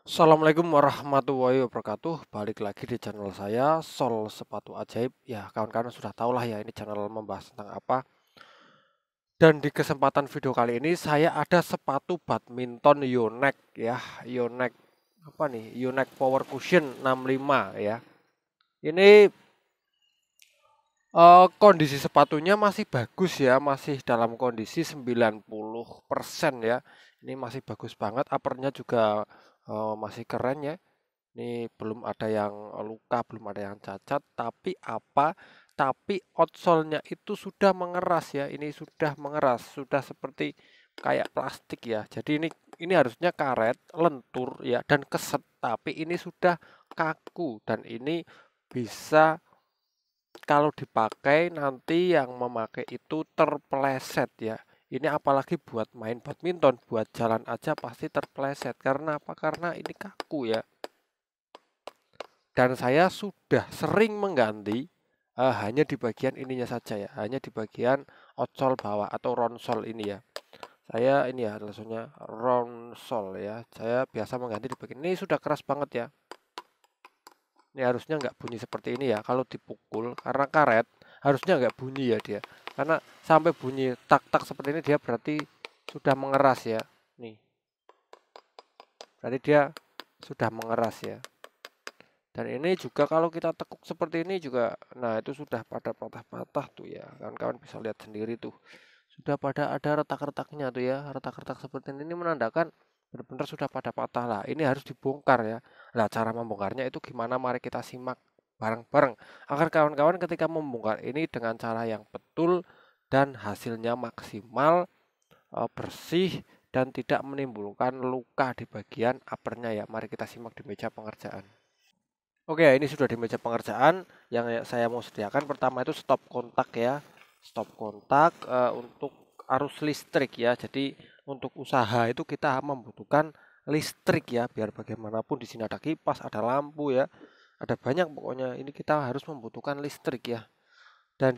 Assalamualaikum warahmatullahi wabarakatuh. Balik lagi di channel saya Sol Sepatu Ajaib. Ya, kawan-kawan sudah tahu lah ya, ini channel membahas tentang apa. Dan di kesempatan video kali ini saya ada sepatu badminton Yonex ya. Yonex apa nih? Yonex Power Cushion 65 ya. Ini kondisi sepatunya masih bagus ya, masih dalam kondisi 90% ya. Ini masih bagus banget, uppernya juga masih keren ya. Ini belum ada yang luka, belum ada yang cacat, tapi apa? Tapi outsole-nya itu sudah mengeras ya. Ini sudah mengeras, sudah seperti kayak plastik ya. Jadi ini harusnya karet, lentur ya dan keset, tapi ini sudah kaku dan ini bisa kalau dipakai nanti yang memakai itu terpeleset ya. Ini apalagi buat main badminton, buat jalan aja pasti terpeleset. Karena apa? Karena ini kaku ya. Dan saya sudah sering mengganti hanya di bagian ininya saja ya, hanya di bagian outsole bawah atau ronsol ini ya. Saya ini ya langsungnya ronsol ya. Saya biasa mengganti di bagian ini sudah keras banget ya. Ini harusnya nggak bunyi seperti ini ya. Kalau dipukul karena karet harusnya nggak bunyi ya dia. Karena sampai bunyi tak-tak seperti ini dia berarti sudah mengeras ya. Nih, berarti dia sudah mengeras ya. Dan ini juga kalau kita tekuk seperti ini juga, nah itu sudah pada patah-patah tuh ya. Kawan-kawan bisa lihat sendiri tuh. Sudah pada ada retak-retaknya tuh ya. Retak-retak seperti ini menandakan benar-benar sudah pada patah lah. Ini harus dibongkar ya. Nah, cara membongkarnya itu gimana? Mari kita simak bareng-bareng. Agar kawan-kawan ketika membongkar ini dengan cara yang betul dan hasilnya maksimal, bersih dan tidak menimbulkan luka di bagian uppernya ya. Mari kita simak di meja pengerjaan. Oke, ini sudah di meja pengerjaan. Yang saya mau sediakan pertama itu stop kontak ya. Stop kontak untuk arus listrik ya. Jadi untuk usaha itu kita membutuhkan listrik ya. Biar bagaimanapun di sini ada kipas, ada lampu ya. Ada banyak pokoknya. Ini kita harus membutuhkan listrik ya. Dan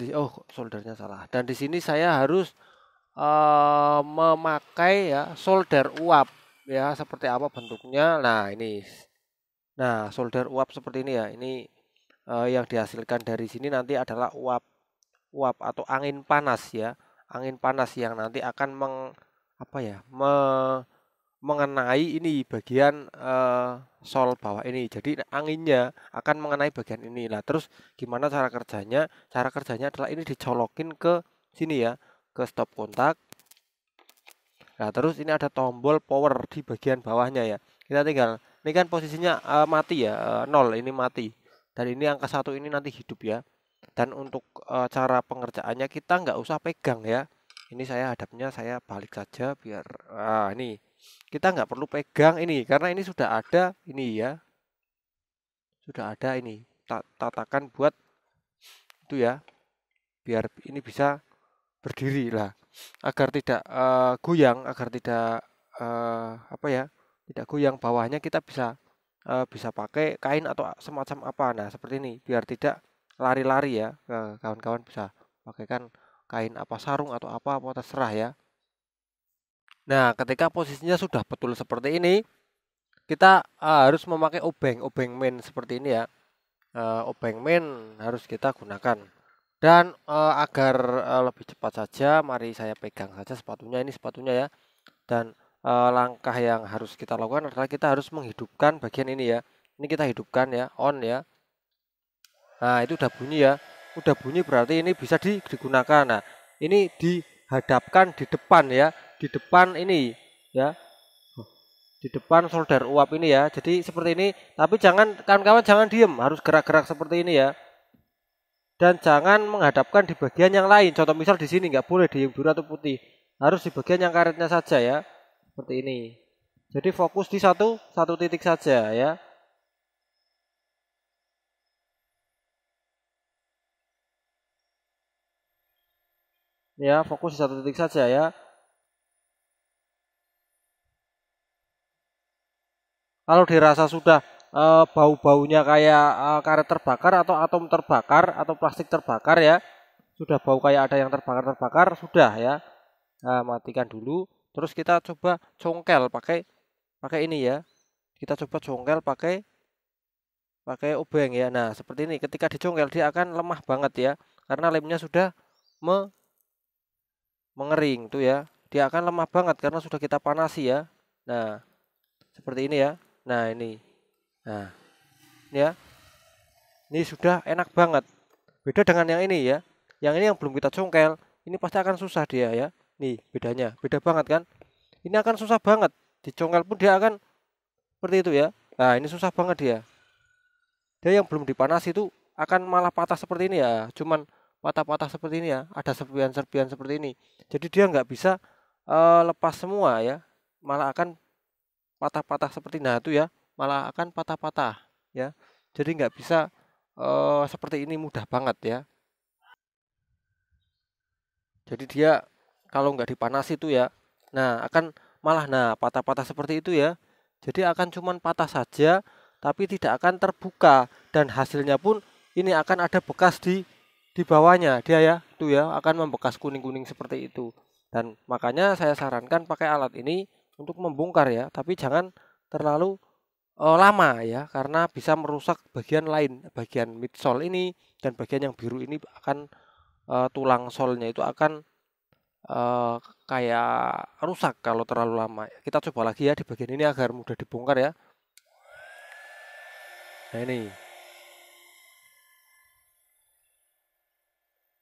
soldernya salah. Dan di sini saya harus memakai ya solder uap ya. Seperti apa bentuknya? Nah, ini. Nah, solder uap seperti ini ya. Ini yang dihasilkan dari sini nanti adalah uap uap atau angin panas ya. Angin panas yang nanti akan apa ya? Mengenai ini bagian sol bawah ini. Jadi anginnya akan mengenai bagian ini. Nah, terus gimana cara kerjanya? Cara kerjanya adalah ini dicolokin ke sini ya, ke stop kontak. Nah, terus ini ada tombol power di bagian bawahnya ya. Kita tinggal, ini kan posisinya mati ya, 0 ini mati. Dan ini angka 1 ini nanti hidup ya. Dan untuk cara pengerjaannya kita nggak usah pegang ya. Ini saya hadapnya saya balik saja biar ini kita nggak perlu pegang ini karena ini sudah ada ini ya, sudah ada ini tatakan buat itu ya, biar ini bisa berdiri lah agar tidak goyang, agar tidak apa ya, tidak goyang bawahnya kita bisa pakai kain atau semacam apa. Nah, seperti ini biar tidak lari-lari ya. Kawan-kawan bisa pakaikan kain apa sarung atau apa terserah ya. Nah, ketika posisinya sudah betul seperti ini, kita harus memakai obeng main seperti ini ya. Obeng main harus kita gunakan. Dan agar lebih cepat saja, mari saya pegang saja sepatunya. Ini sepatunya ya. Dan langkah yang harus kita lakukan adalah kita harus menghidupkan bagian ini ya. Ini kita hidupkan ya, on ya. Nah, itu udah bunyi ya. Udah bunyi berarti ini bisa digunakan. Nah, ini dihadapkan di depan ya. Di depan ini ya. Di depan solder uap ini ya. Jadi seperti ini. Tapi jangan kawan-kawan jangan diem. Harus gerak-gerak seperti ini ya. Dan jangan menghadapkan di bagian yang lain. Contoh misal di sini nggak boleh di yang biru atau putih. Harus di bagian yang karetnya saja ya. Seperti ini. Jadi fokus di satu titik saja ya. Ya, fokus di satu titik saja ya. Kalau dirasa sudah bau-baunya kayak karet terbakar atau atom terbakar atau plastik terbakar ya, sudah bau kayak ada yang terbakar-terbakar, sudah ya. Nah, matikan dulu. Terus kita coba congkel pakai pakai ini ya. kita coba congkel pakai obeng ya. Nah, seperti ini. Ketika dicongkel dia akan lemah banget ya, karena lemnya sudah mengering tuh ya. Dia akan lemah banget karena sudah kita panasi ya. Nah, seperti ini ya. Nah, ini. Nah, ini ya. Ini sudah enak banget. Beda dengan yang ini ya. Yang ini yang belum kita congkel, ini pasti akan susah dia ya. Nih, bedanya. Beda banget kan? Ini akan susah banget. Dicongkel pun dia akan seperti itu ya. Nah, ini susah banget dia. Dia yang belum dipanasi itu akan malah patah seperti ini ya. Cuman patah-patah seperti ini ya. Ada serpian-serpian seperti ini. Jadi dia nggak bisa lepas semua ya, malah akan patah-patah seperti nah itu ya, malah akan patah-patah ya. Jadi nggak bisa seperti ini mudah banget ya. Jadi dia kalau nggak dipanasi itu ya, nah akan malah patah-patah seperti itu ya. Jadi akan cuman patah saja, tapi tidak akan terbuka dan hasilnya pun ini akan ada bekas di bawahnya dia ya, tuh ya akan membekas kuning-kuning seperti itu. Dan makanya saya sarankan pakai alat ini untuk membongkar ya, tapi jangan terlalu lama ya, karena bisa merusak bagian lain, bagian midsole ini dan bagian yang biru ini akan tulang solnya itu akan eh, kayak rusak kalau terlalu lama. Kita coba lagi ya di bagian ini agar mudah dibongkar ya. Nah ini,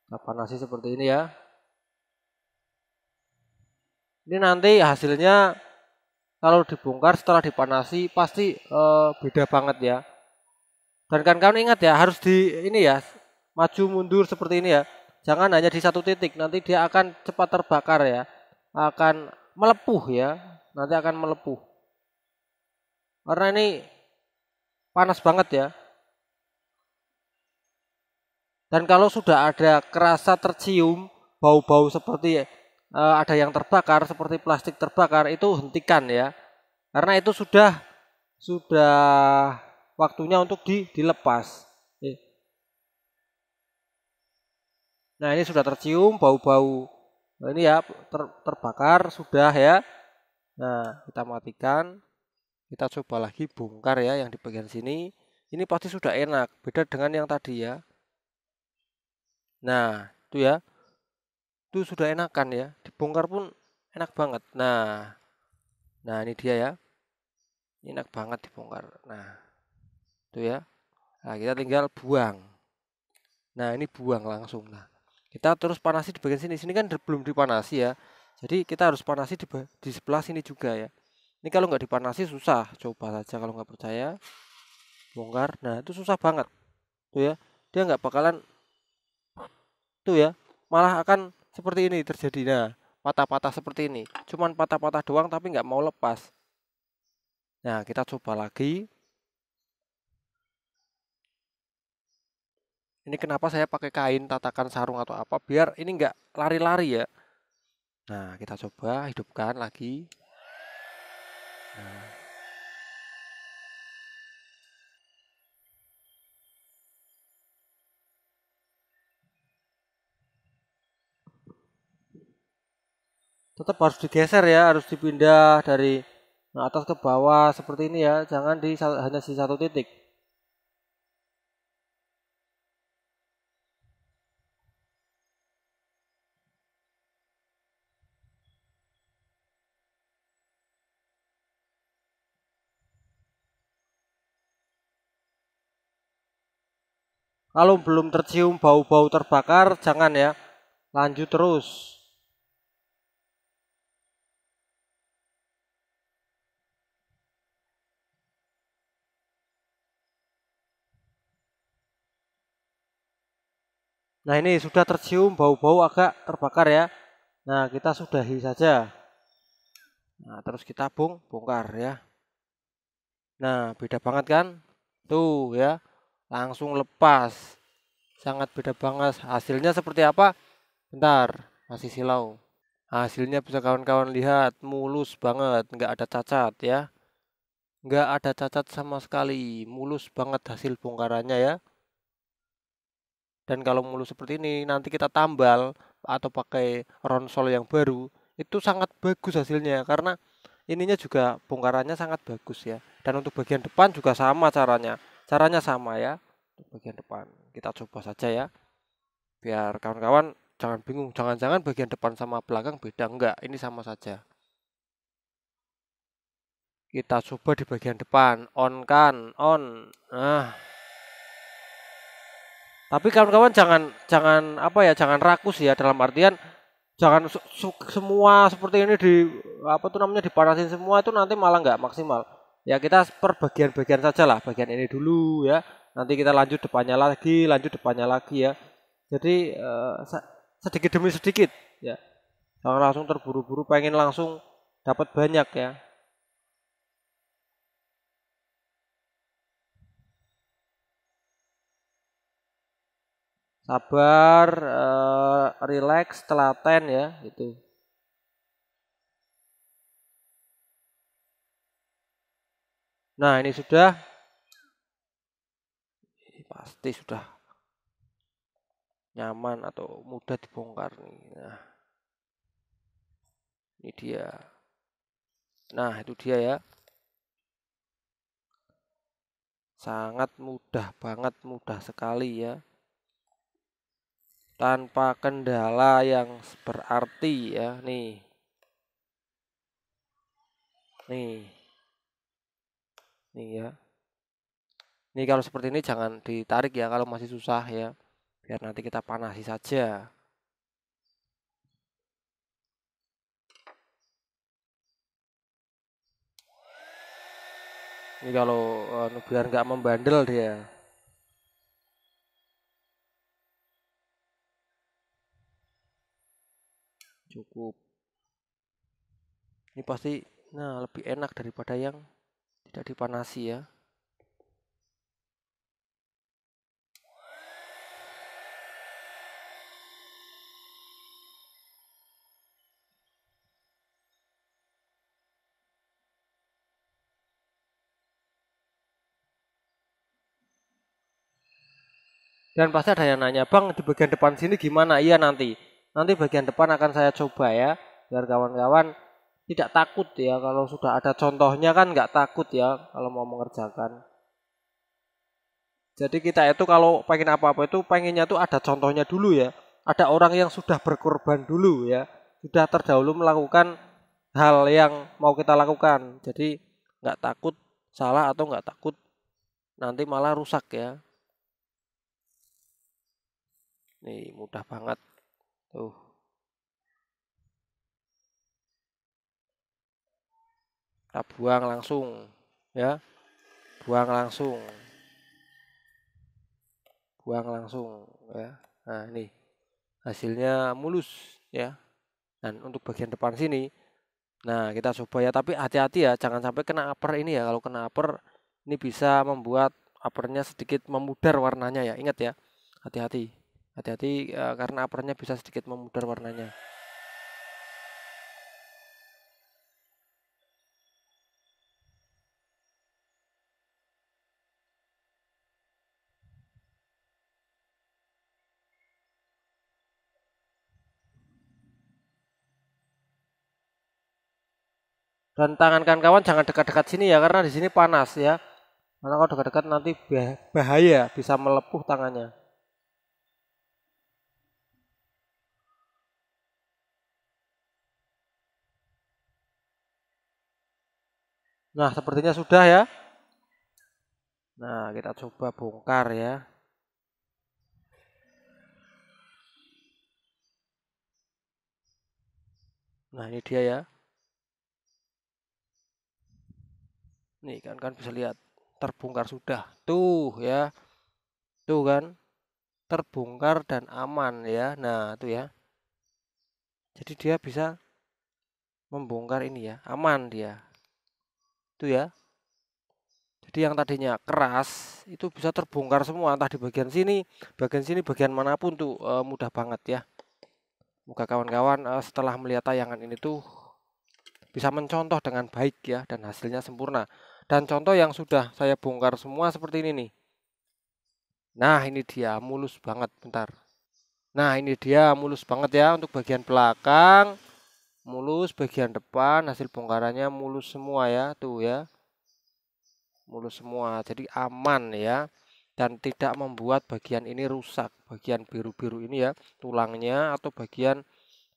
kita panasi seperti ini ya. Ini nanti hasilnya kalau dibongkar setelah dipanasi pasti beda banget ya. Dan kawan-kawan ingat ya, harus di ini ya, maju mundur seperti ini ya. Jangan hanya di satu titik, nanti dia akan cepat terbakar ya. Akan melepuh ya, nanti akan melepuh. Karena ini panas banget ya. Dan kalau sudah ada kerasa tercium bau-bau seperti ada yang terbakar, seperti plastik terbakar, itu hentikan ya. Karena itu sudah waktunya untuk dilepas. Nah, ini sudah tercium bau-bau. Nah, ini ya terbakar sudah ya. Nah, kita matikan. Kita coba lagi bongkar ya yang di bagian sini. Ini pasti sudah enak, beda dengan yang tadi ya. Nah, itu ya. Itu sudah enakan ya. Dibongkar pun enak banget. Nah ini dia ya. Ini enak banget dibongkar. Nah, itu ya. Nah, kita tinggal buang. Nah, ini buang langsung. Nah, kita terus panasi di bagian sini. Sini kan belum dipanasi ya. Jadi kita harus panasi di sebelah sini juga ya. Ini kalau nggak dipanasi susah. Coba saja kalau nggak percaya. Bongkar. Nah, itu susah banget. Tuh ya. Dia nggak bakalan tuh ya. Malah akan seperti ini terjadi. Nah, patah-patah seperti ini. Cuman patah-patah doang tapi nggak mau lepas. Nah, kita coba lagi. Ini kenapa saya pakai kain tatakan sarung atau apa, biar ini nggak lari-lari ya. Nah, kita coba hidupkan lagi. Nah. Tetap harus digeser ya, harus dipindah dari atas ke bawah seperti ini ya, jangan hanya di satu titik. Kalau belum tercium bau-bau terbakar, jangan ya, lanjut terus. Nah ini sudah tercium bau-bau agak terbakar ya. Nah kita sudahi saja. Nah terus kita bongkar ya. Nah beda banget kan? Tuh ya, langsung lepas. Sangat beda banget. Hasilnya seperti apa? Bentar, masih silau. Hasilnya bisa kawan-kawan lihat, mulus banget, nggak ada cacat ya. Nggak ada cacat sama sekali, mulus banget hasil bongkarannya ya. Dan kalau mulus seperti ini, nanti kita tambal atau pakai ronsol yang baru, itu sangat bagus hasilnya. Karena ininya juga bongkarannya sangat bagus ya. Dan untuk bagian depan juga sama caranya. Caranya sama ya. Untuk bagian depan kita coba saja ya. Biar kawan-kawan jangan bingung, jangan-jangan bagian depan sama belakang beda. Enggak, ini sama saja. Kita coba di bagian depan, on kan, on. Nah, tapi kawan-kawan jangan apa ya, jangan rakus ya, dalam artian jangan semua seperti ini di apa tuh namanya dipanasin semua, itu nanti malah nggak maksimal. Ya kita per bagian-bagian saja lah, bagian ini dulu ya. Nanti kita lanjut depannya lagi ya. Jadi sedikit demi sedikit ya. Jangan langsung terburu-buru pengen langsung dapat banyak ya. Sabar, relax, telaten ya itu. Nah, ini sudah pasti sudah nyaman atau mudah dibongkar nih. Nah, ini dia. Nah, itu dia ya. Sangat mudah banget, mudah sekali ya. Tanpa kendala yang berarti ya. Nih. Nih. Nih ya. Ini kalau seperti ini jangan ditarik ya kalau masih susah ya. Biar nanti kita panasi saja. Ini kalau biar nggak membandel dia. Cukup. Ini pasti nah lebih enak daripada yang tidak dipanasi ya. Dan pasti ada yang nanya, Bang di bagian depan sini gimana? Iya nanti. Nanti bagian depan akan saya coba ya. Biar kawan-kawan tidak takut ya. Kalau sudah ada contohnya kan nggak takut ya kalau mau mengerjakan. Jadi kita itu kalau pengen apa-apa itu pengennya tuh ada contohnya dulu ya. Ada orang yang sudah berkorban dulu ya. Sudah terdahulu melakukan hal yang mau kita lakukan. Jadi nggak takut salah atau nggak takut nanti malah rusak ya. Nih mudah banget. Tuh. Kita buang langsung ya. Buang langsung. Buang langsung ya. Nah, ini hasilnya mulus ya. Dan untuk bagian depan sini, nah kita coba ya. Tapi hati-hati ya, jangan sampai kena upper ini ya. Kalau kena upper, ini bisa membuat uppernya sedikit memudar warnanya ya. Ingat ya, hati-hati. Hati-hati karena uppernya bisa sedikit memudar warnanya. Dan tangan kawan jangan dekat-dekat sini ya, karena di sini panas ya. Karena kalau dekat-dekat nanti bahaya, bisa melepuh tangannya. Nah, sepertinya sudah ya. Nah, kita coba bongkar ya. Nah, ini dia ya. Nih kan bisa lihat terbongkar sudah. Tuh ya. Tuh kan terbongkar dan aman ya. Nah, tuh ya. Jadi dia bisa membongkar ini ya. Aman dia. Tuh ya. Jadi yang tadinya keras itu bisa terbongkar semua, entah di bagian sini, bagian manapun tuh mudah banget ya. Semoga kawan-kawan setelah melihat tayangan ini tuh bisa mencontoh dengan baik ya dan hasilnya sempurna. Dan contoh yang sudah saya bongkar semua seperti ini nih. Nah, ini dia mulus banget, bentar. Nah, ini dia mulus banget ya untuk bagian belakang, mulus bagian depan, hasil bongkarannya mulus semua ya, tuh ya. mulus semua, jadi aman ya, dan tidak membuat bagian ini rusak, bagian biru-biru ini ya, tulangnya atau bagian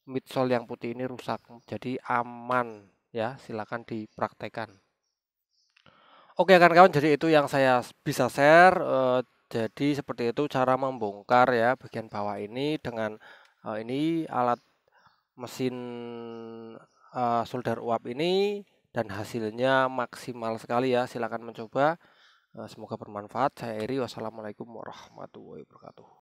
midsole yang putih ini rusak, jadi aman ya, silakan dipraktekkan. Oke kawan-kawan, jadi itu yang saya bisa share. Jadi seperti itu cara membongkar ya bagian bawah ini dengan ini alat mesin solder uap ini, dan hasilnya maksimal sekali ya. Silakan mencoba. Semoga bermanfaat. Saya Eri. Wassalamualaikum warahmatullahi wabarakatuh.